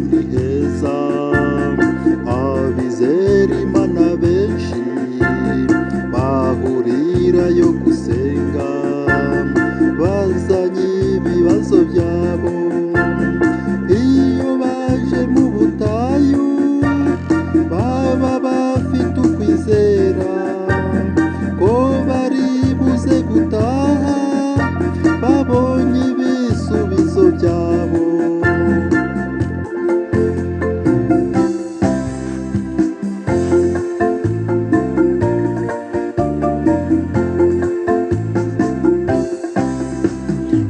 ni heza, abizera Imana benshi bahurirayo gusenga, bazanye ibibazo byabo. Iyo baje mu butayu baba bafite ukwizera ko bari buze gutaha babonye ibisubizo byabo.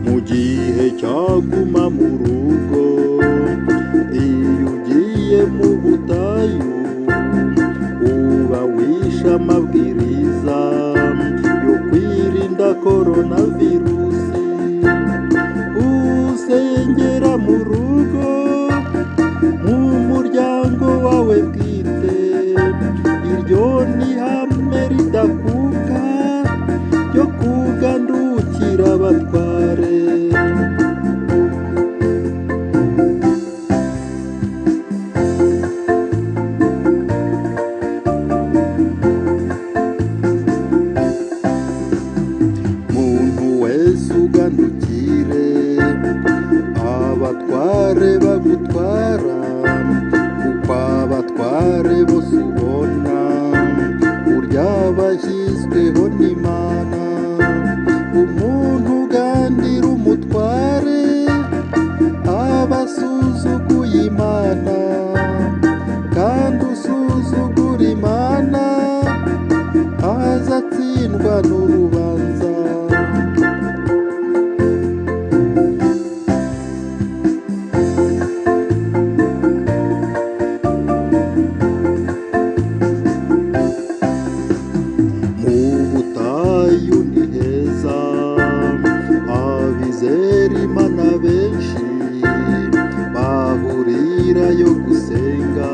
Mu gihe cyaguma mu rugo, iyo ugiye mu butayu uba wishe amabwiriza yo kwirinda koronavirusi. Usengera mu rugo, mu muryango wawe bwite, iryo ni ihame ridakuka ryo kugandukira abatware. Muntu wese ugandukire abatware bagutwara, kuko abatware bose ubona burya bashyizweho n'Imana. Umuntu ugandira umutware aba asuzuguye Imana, kandi usuzugura Imana azatsindwa n'urubanza. Mu butayu ni heza, abizera Imana benshi bahurirayo gusenga,